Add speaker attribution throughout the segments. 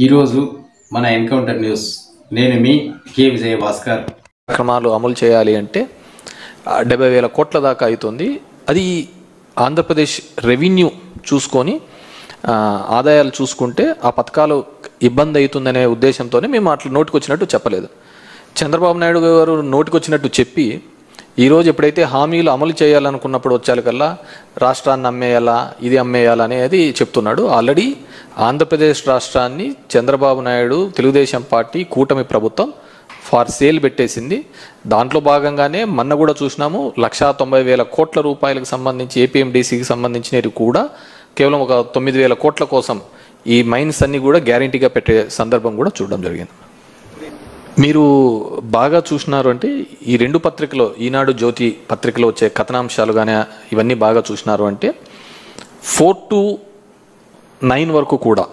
Speaker 1: ఈరోజు మన encounter news నేను మీ కే విజయ భాస్కర్.
Speaker 2: కార్యక్రమాలు అమలు చేయాలి అంటే 70,000 కోట్ల దాకా అవుతుంది. అది ఆంధ్రప్రదేశ్ రెవెన్యూ చూసుకొని ఆదాయాలు చూసుకుంటే ఆ పథకాలు ఇబ్బంది అవుతుందనే ఉద్దేశంతోనే మేము అట్లా నోటికొచ్చినట్టు చెప్పలేదు. చంద్రబాబు నాయుడు గారు నోటికొచ్చినట్టు చెప్పి ఈరోజు ఎప్పుడైతే హామీలు అమలు చేయాలనుకున్నప్పుడు వచ్చేకల్లా రాష్ట్రాన్ని అమ్మేయాలా, ఇది అమ్మేయాలా అనేది చెప్తున్నాడు. ఆల్రెడీ ఆంధ్రప్రదేశ్ రాష్ట్రాన్ని చంద్రబాబు నాయుడు తెలుగుదేశం పార్టీ కూటమి ప్రభుత్వం ఫార్ సేల్ పెట్టేసింది. దాంట్లో భాగంగానే మొన్న కూడా చూసినాము 190,000 కోట్ల రూపాయలకు సంబంధించి ఏపీఎండిసికి సంబంధించినవి కూడా కేవలం ఒక 9,000 కోట్ల కోసం ఈ మైన్స్ అన్ని కూడా గ్యారంటీగా పెట్టే సందర్భం కూడా చూడడం జరిగింది. మీరు బాగా చూసినారు అంటే ఈ రెండు పత్రికలో, ఈనాడు జ్యోతి పత్రికలో వచ్చే కథనాంశాలు కానీ ఇవన్నీ బాగా చూసినారు అంటే 4 to 9 వరకు కూడా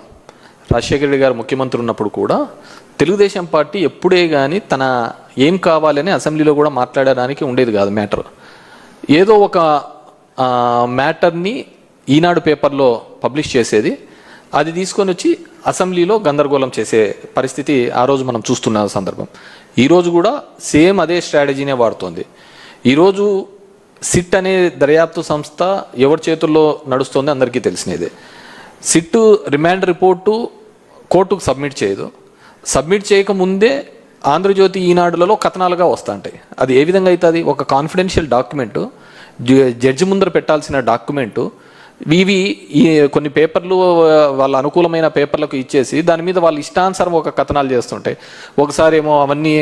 Speaker 2: రాజశేఖర రెడ్డి గారు ముఖ్యమంత్రి ఉన్నప్పుడు కూడా తెలుగుదేశం పార్టీ ఎప్పుడే కానీ తన ఏం కావాలని అసెంబ్లీలో కూడా మాట్లాడడానికి ఉండేది కాదు మ్యాటర్. ఏదో ఒక మ్యాటర్ని ఈనాడు పేపర్లో పబ్లిష్ చేసేది, అది తీసుకొని వచ్చి అసెంబ్లీలో గందరగోళం చేసే పరిస్థితి ఆ రోజు మనం చూస్తున్న సందర్భం. ఈరోజు కూడా సేమ్ అదే స్ట్రాటజీనే వాడుతోంది. ఈరోజు సిట్ అనే దర్యాప్తు సంస్థ ఎవరి చేతుల్లో నడుస్తోంది అందరికీ తెలిసినదే. సిట్ రిమాండ్ రిపోర్టు కోర్టుకు సబ్మిట్ చేయదు. సబ్మిట్ చేయకముందే ఆంధ్రజ్యోతి ఈనాడులలో కథనాలుగా వస్తుంటాయి. అది ఏ విధంగా అవుతుంది? ఒక కాన్ఫిడెన్షియల్ డాక్యుమెంటు, జడ్జి ముందర పెట్టాల్సిన డాక్యుమెంటు, ఇవి కొన్ని పేపర్లు వాళ్ళ అనుకూలమైన పేపర్లకు ఇచ్చేసి దాని మీద వాళ్ళు ఇష్టానుసారం ఒక కథనాలు చేస్తుంటాయి. ఒకసారి ఏమో అవన్నీ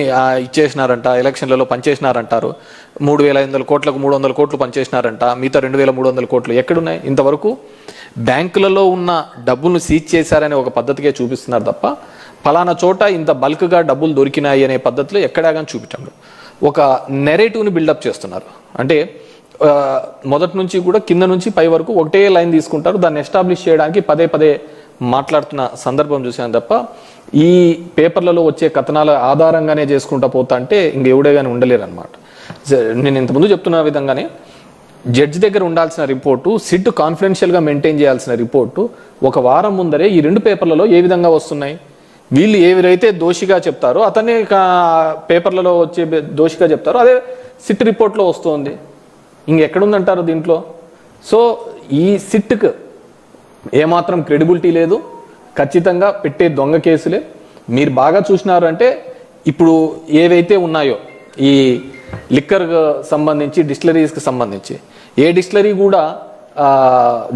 Speaker 2: ఇచ్చేసినారంట, ఎలక్షన్లలో పనిచేసినారంటారు, 3,500 కోట్లకు 300 కోట్లు పనిచేసినారంట, మిగతా 2,300 కోట్లు ఎక్కడున్నాయి? ఇంతవరకు బ్యాంకులలో ఉన్న డబ్బులను సీజ్ చేశారనే ఒక పద్ధతిగా చూపిస్తున్నారు తప్ప ఫలానా చోట ఇంత బల్క్గా డబ్బులు దొరికినాయి అనే పద్ధతిలో ఎక్కడా కానీ చూపించండి. ఒక నెరేటివ్ని బిల్డప్ చేస్తున్నారు. అంటే మొదటి నుంచి కూడా కింద నుంచి పై వరకు ఒకటే లైన్ తీసుకుంటారు. దాన్ని ఎస్టాబ్లిష్ చేయడానికి పదే పదే మాట్లాడుతున్న సందర్భం చూసాను తప్ప ఈ పేపర్లలో వచ్చే కథనాల ఆధారంగానే చేసుకుంటా పోతా అంటే ఇంకెవడే కానీ ఉండలేరు అనమాట. నేను ఇంతకుముందు చెప్తున్న విధంగానే జడ్జి దగ్గర ఉండాల్సిన రిపోర్టు, సిట్ కాన్ఫిడెన్షియల్గా మెయింటైన్ చేయాల్సిన రిపోర్టు ఒక వారం ముందరే ఈ రెండు పేపర్లలో ఏ విధంగా వస్తున్నాయి? వీళ్ళు ఎవరైతే దోషిగా చెప్తారో అతనే పేపర్లలో వచ్చే దోషిగా చెప్తారో అదే సిట్ రిపోర్ట్లో వస్తుంది. ఇంకెక్కడుందంటారు దీంట్లో? సో ఈ సిట్కి ఏమాత్రం క్రెడిబిలిటీ లేదు. ఖచ్చితంగా పెట్టే దొంగ కేసులే. మీరు బాగా చూసినారు అంటే ఇప్పుడు ఏవైతే ఉన్నాయో ఈ లిక్కర్ సంబంధించి, డిస్టిలరీస్కి సంబంధించి ఏ డిస్టిలరీ కూడా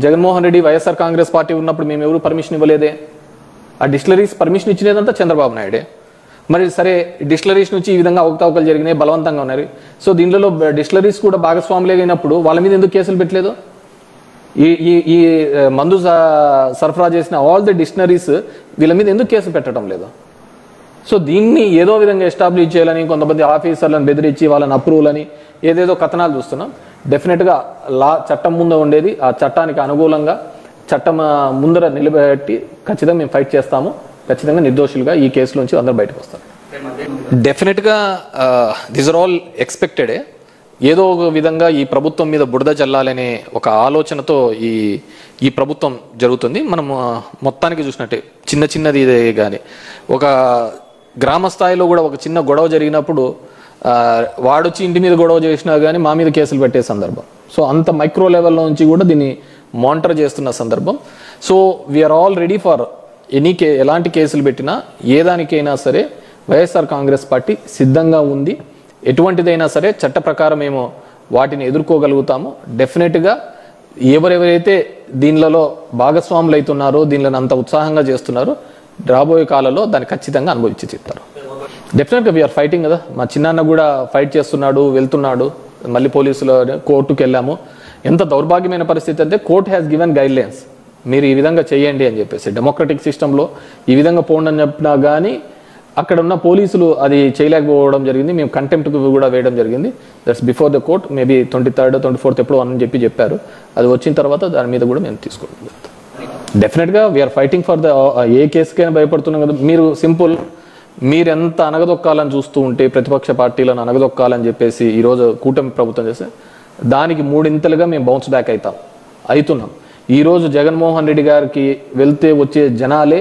Speaker 2: జగన్మోహన్ రెడ్డి వైఎస్ఆర్ కాంగ్రెస్ పార్టీ ఉన్నప్పుడు మేము ఎవరు పర్మిషన్ ఇవ్వలేదే. ఆ డిస్టిలరీస్ పర్మిషన్ ఇచ్చినదంతా చంద్రబాబు నాయుడే. మరి సరే, డిస్టిలరీస్ నుంచి ఈ విధంగా అవకతవకలు జరిగినాయి, బలవంతంగా ఉన్నారు. సో దీనిలో డిస్టిలరీస్ కూడా భాగస్వాములే అయినప్పుడు వాళ్ళ మీద ఎందుకు కేసులు పెట్టలేదు? ఈ మందు సరఫరా చేసిన ఆల్ ది డిస్టిలరీస్ వీళ్ళ మీద ఎందుకు కేసులు పెట్టడం లేదు? సో దీన్ని ఏదో విధంగా ఎస్టాబ్లిష్ చేయాలని కొంతమంది ఆఫీసర్లను బెదిరించి వాళ్ళని అప్రూవల్ అని ఏదేదో కథనాలు చూస్తున్నాం. డెఫినెట్గా చట్టం ముందు ఉండేది, ఆ చట్టానికి అనుకూలంగా చట్టం ముందర నిలబెట్టి ఖచ్చితంగా మేము ఫైట్ చేస్తాము. ఖచ్చితంగా నిర్దోషులుగా ఈ కేసులోంచి అందరూ బయటకు వస్తారు. డెఫినెట్గా దిస్ ఆర్ ఆల్ ఎక్స్పెక్టెడే. ఏదో ఒక విధంగా ఈ ప్రభుత్వం మీద బురద చల్లాలనే ఒక ఆలోచనతో ఈ ప్రభుత్వం జరుగుతుంది. మనం మొత్తానికి చూసినట్టే చిన్నది ఇదే కానీ ఒక గ్రామ స్థాయిలో కూడా ఒక చిన్న గొడవ జరిగినప్పుడు వాడొచ్చి ఇంటి మీద గొడవ చేసినా కానీ మా మీద కేసులు పెట్టే సందర్భం. సో అంత మైక్రో లెవెల్లో నుంచి కూడా దీన్ని మానిటర్ చేస్తున్న సందర్భం. So we're already for ఎలాంటి కేసులు పెట్టినా ఏ దానికైనా సరే వైఎస్ఆర్ కాంగ్రెస్ పార్టీ సిద్ధంగా ఉంది. ఎటువంటిదైనా సరే చట్ట ప్రకారం మేము వాటిని ఎదుర్కోగలుగుతాము. డెఫినెట్గా ఎవరెవరైతే దీనిలలో భాగస్వాములు అవుతున్నారో, దీనిలో అంత ఉత్సాహంగా చేస్తున్నారో రాబోయే కాలంలో దాన్ని ఖచ్చితంగా అనుభవించి చెప్తారు. డెఫినెట్గా వీఆర్ ఫైటింగ్ కదా. మా చిన్నాన్న కూడా ఫైట్ చేస్తున్నాడు, వెళ్తున్నాడు. మళ్ళీ పోలీసులు కోర్టుకు వెళ్ళాము. ఎంత దౌర్భాగ్యమైన పరిస్థితి అంటే కోర్ట్ హ్యాస్ గివెన్ గైడ్లైన్స్, మీరు ఈ విధంగా చేయండి అని చెప్పేసి. డెమోక్రటిక్ సిస్టంలో ఈ విధంగా పోండి అని చెప్పినా కానీ అక్కడ ఉన్న పోలీసులు అది చేయలేకపోవడం జరిగింది. మేము కంటెంప్ట్కి కూడా వేయడం జరిగింది. That's before the court. Maybe 23rd, 24th ఎప్పుడో అని చెప్పారు. అది వచ్చిన తర్వాత దాని మీద కూడా మేము తీసుకోవడం. డెఫినెట్గా వీఆర్ ఫైటింగ్ ఫర్ ద ఏ కేసుకైనా భయపడుతున్నాం కదా. మీరు సింపుల్, మీరెంత అనగదొక్కాలని చూస్తూ ఉంటే ప్రతిపక్ష పార్టీలను అనగదొక్కాలని చెప్పేసి ఈరోజు కూటమి ప్రభుత్వం చేస్తే దానికి 3 ఇంతలుగా మేము బౌన్స్ బ్యాక్ అవుతున్నాం. ఈరోజు జగన్మోహన్ రెడ్డి గారికి వెళ్తే వచ్చే జనాలే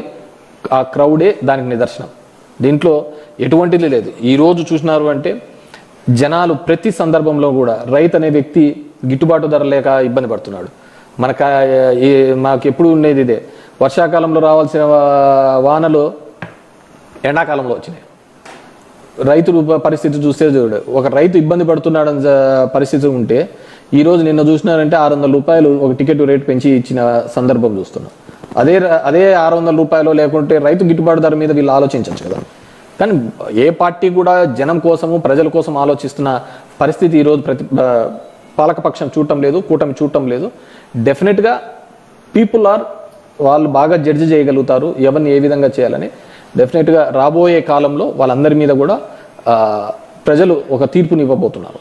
Speaker 2: ఆ క్రౌడే దానికి నిదర్శనం. దీంట్లో ఎటువంటిది లేదు. ఈరోజు చూసినారు అంటే జనాలు ప్రతి సందర్భంలో కూడా రైతు అనే వ్యక్తి గిట్టుబాటు ధర లేక ఇబ్బంది పడుతున్నాడు. మాకు ఎప్పుడు ఉండేది ఇదే, వర్షాకాలంలో రావాల్సిన వానలు ఎండాకాలంలో వచ్చినాయి. రైతు పరిస్థితి చూస్తే చూడు, ఒక రైతు ఇబ్బంది పడుతున్నాడని పరిస్థితి ఉంటే ఈరోజు నిన్న చూసినారంటే 600 రూపాయలు ఒక టికెట్ రేటు పెంచి ఇచ్చిన సందర్భం చూస్తున్నాం. అదే 600 రూపాయలు లేకుంటే రైతు గిట్టుబాటు ధర మీద వీళ్ళు ఆలోచించవచ్చు కదా. కానీ ఏ పార్టీ కూడా జనం కోసము ప్రజల కోసం ఆలోచిస్తున్న పరిస్థితి ఈరోజు పాలకపక్షం చూడటం లేదు, కూటమి చూడటం లేదు. డెఫినెట్గా వాళ్ళు బాగా జడ్జి చేయగలుగుతారు ఎవరిని ఏ విధంగా చేయాలని. డెఫినెట్గా రాబోయే కాలంలో వాళ్ళందరి మీద కూడా ప్రజలు ఒక తీర్పుని ఇవ్వబోతున్నారు.